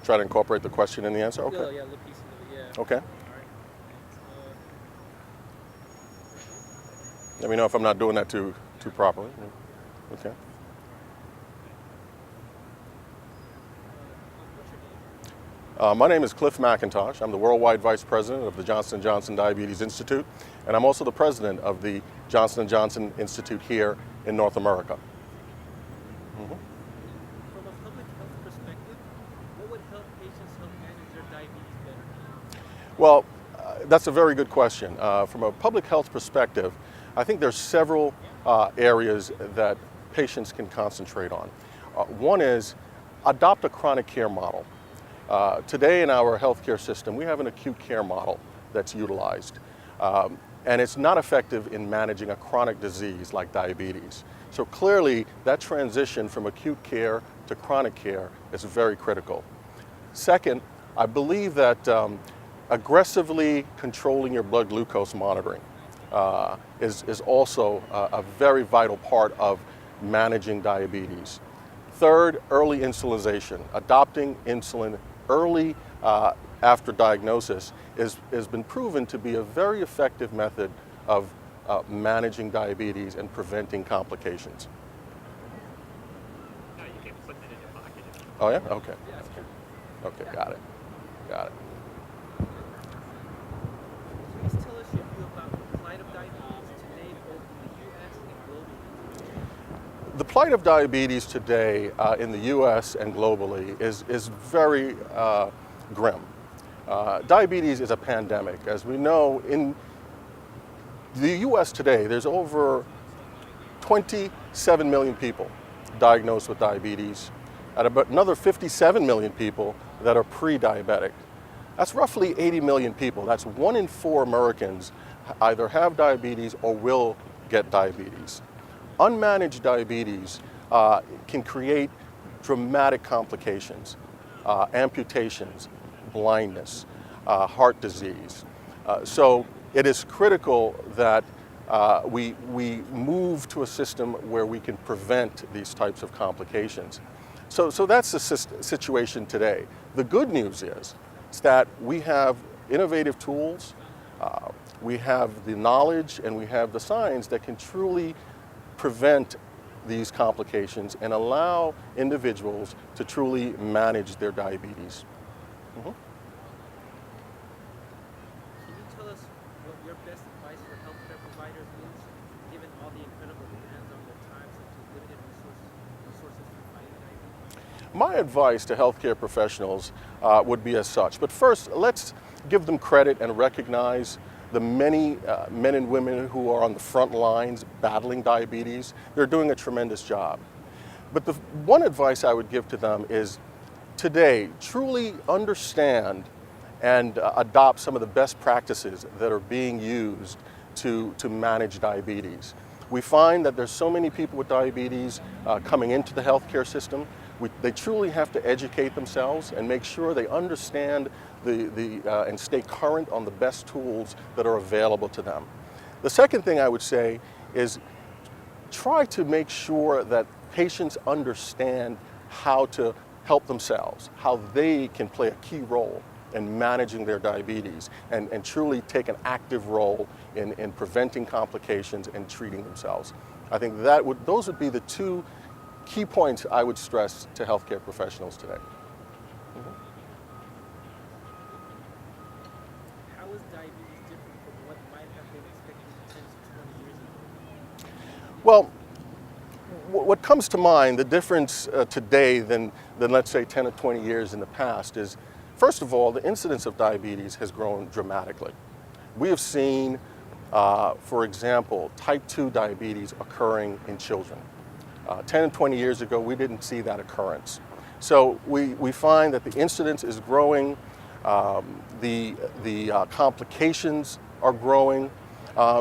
try to incorporate the question in the answer? Okay. Yeah, little piece of it, yeah. Okay. All right. Let me know if I'm not doing that too properly. Okay. My name is Cliff McIntosh. I'm the Worldwide Vice President of the Johnson & Johnson Diabetes Institute, and I'm also the President of the Johnson & Johnson Institute here in North America. From a public health perspective, what would help patients help manage their diabetes better? Well, that's a very good question. From a public health perspective, I think there's several areas that patients can concentrate on. One is adopt a chronic care model. Today in our healthcare system, we have an acute care model that's utilized. And it's not effective in managing a chronic disease like diabetes. So clearly, that transition from acute care to chronic care is very critical. Second, I believe that aggressively controlling your blood glucose monitoring is also a very vital part of managing diabetes. Third, early insulinization. Adopting insulin early after diagnosis has been proven to be a very effective method of managing diabetes and preventing complications. No, you can put that in your pocket. Oh yeah? Okay. Yeah, that's true. Okay, got it. Got it. Please tell us your view about the plight of diabetes today, both in the U.S. and globally. The plight of diabetes today in the U.S. and globally is very grim. Diabetes is a pandemic. As we know, in the U.S. today, there's over 27 million people diagnosed with diabetes, and about another 57 million people that are pre-diabetic. That's roughly 80 million people. That's 1 in 4 Americans either have diabetes or will get diabetes. Unmanaged diabetes can create dramatic complications, amputations, blindness, heart disease. So it is critical that we move to a system where we can prevent these types of complications. So that's the situation today. The good news is that we have innovative tools, we have the knowledge, and we have the science that can truly prevent these complications and allow individuals to truly manage their diabetes. Can you tell us what your best advice for healthcare providers is, given all the incredible demands on their time, such as limited resources for fighting diabetes? My advice to healthcare professionals would be as such. But first, let's give them credit and recognize the many men and women who are on the front lines battling diabetes. They're doing a tremendous job. But the one advice I would give to them is today, truly understand and adopt some of the best practices that are being used to manage diabetes. We find that there's so many people with diabetes coming into the healthcare system. They truly have to educate themselves and make sure they understand and stay current on the best tools that are available to them. The second thing I would say is try to make sure that patients understand how to help themselves, how they can play a key role in managing their diabetes and truly take an active role in preventing complications and treating themselves. I think those would be the two key points I would stress to healthcare professionals today. How is diabetes different from what might have been expected 10 to 20 years ago? Well, what comes to mind, the difference today than let's say 10 or 20 years in the past is, first of all, the incidence of diabetes has grown dramatically. We have seen, for example, type 2 diabetes occurring in children. 10 and 20 years ago, we didn't see that occurrence. So we find that the incidence is growing, the complications are growing,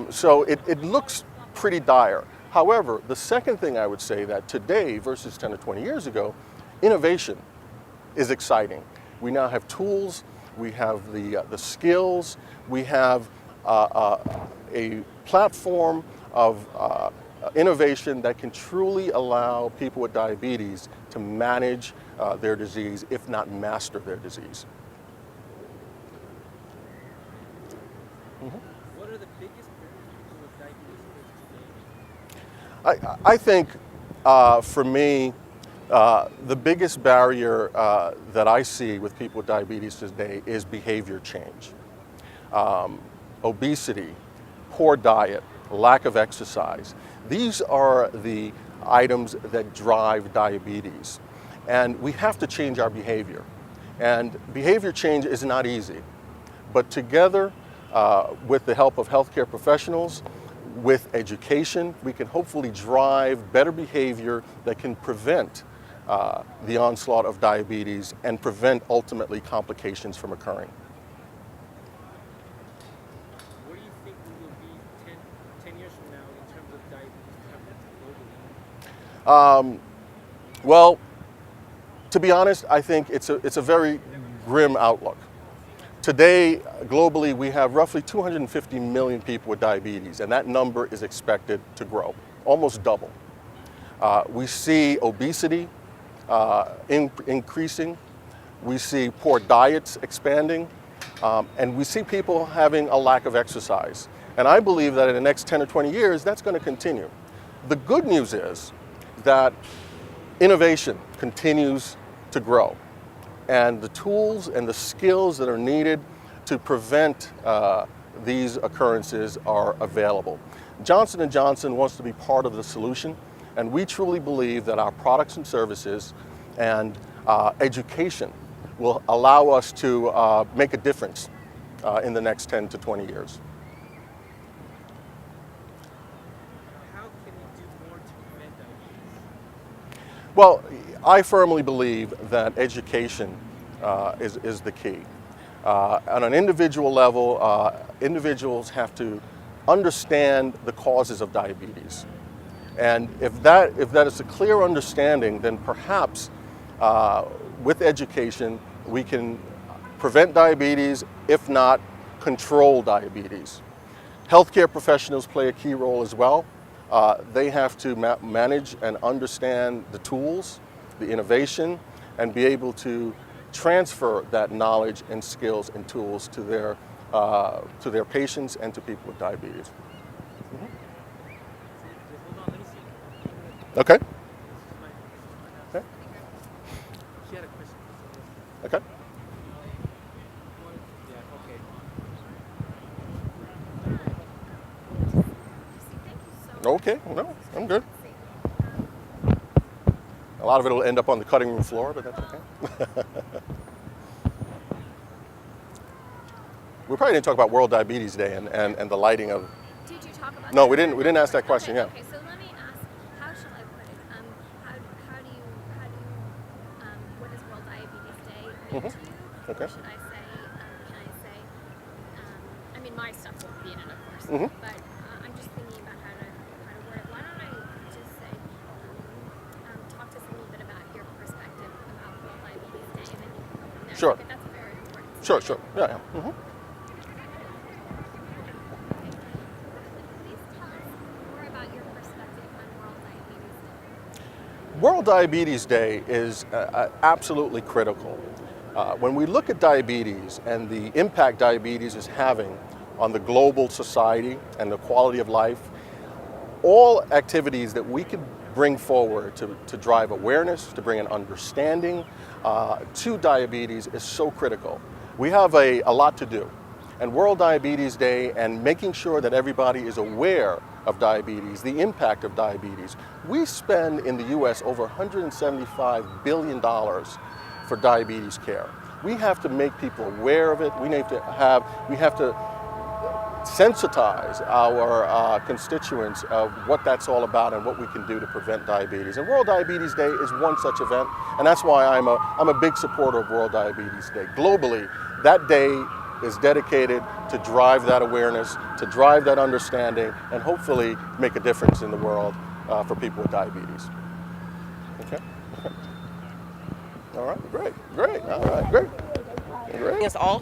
so it looks pretty dire. However, the second thing I would say that today versus 10 or 20 years ago, innovation is exciting. We now have tools, we have the skills, we have a platform of innovation that can truly allow people with diabetes to manage their disease, if not master their disease. What are the biggest barriers people with diabetes face today? I think for me, the biggest barrier that I see with people with diabetes today is behavior change. Obesity, poor diet, lack of exercise. These are the items that drive diabetes. And we have to change our behavior. And behavior change is not easy. But together, with the help of healthcare professionals, with education, we can hopefully drive better behavior that can prevent the onslaught of diabetes and prevent ultimately complications from occurring. Where do you think we will be 10 years from now in terms of diabetes prevalence globally? Well, to be honest, I think it's a very grim outlook. Today, globally, we have roughly 250 million people with diabetes, and that number is expected to grow, almost double. We see obesity increasing, we see poor diets expanding, and we see people having a lack of exercise. And I believe that in the next 10 or 20 years, that's going to continue. The good news is that innovation continues to grow, and the tools and the skills that are needed to prevent these occurrences are available. Johnson & Johnson wants to be part of the solution, and we truly believe that our products and services and education will allow us to make a difference in the next 10 to 20 years. How can we do more to prevent diabetes? Well, I firmly believe that education is the key. On an individual level, individuals have to understand the causes of diabetes. And if that is a clear understanding, then perhaps with education, we can prevent diabetes, if not control diabetes. Healthcare professionals play a key role as well. They have to manage and understand the tools, the innovation, and be able to transfer that knowledge and skills and tools to their patients and to people with diabetes. Hold on, let me see. Okay. Okay. She had a question. Okay. Yeah, okay. Okay. No, I'm good. A lot of it will end up on the cutting room floor, but that's okay. We probably didn't talk about World Diabetes Day and the lighting of. Did you talk about No, that? we didn't ask that question. Okay, Yeah. okay, so let me ask, how shall I put it? What does World Diabetes Day mean to you? Okay. Or should I say, can I say, I mean, my stuff won't be in it, of course, Mhm. but I'm just thinking about how to word it. Why don't I just say, talk to us a little bit about your perspective about World Diabetes Day, and then you can go from there. Sure. Okay, that's very important. Sure. Yeah. Please Mhm. tell us more about your perspective on World Diabetes Day. World Diabetes Day is absolutely critical. When we look at diabetes and the impact diabetes is having on the global society and the quality of life, all activities that we could bring forward to drive awareness, to bring an understanding to diabetes is so critical. We have a lot to do. And World Diabetes Day and making sure that everybody is aware of diabetes, the impact of diabetes. We spend in the US over $175 billion for diabetes care. We have to make people aware of it. We have to sensitize our constituents of what that's all about and what we can do to prevent diabetes. And World Diabetes Day is one such event, and that's why I'm a big supporter of World Diabetes Day. Globally, that day is dedicated to drive that awareness, to drive that understanding, and hopefully make a difference in the world for people with diabetes. Okay? All right, great. All right, great. It's all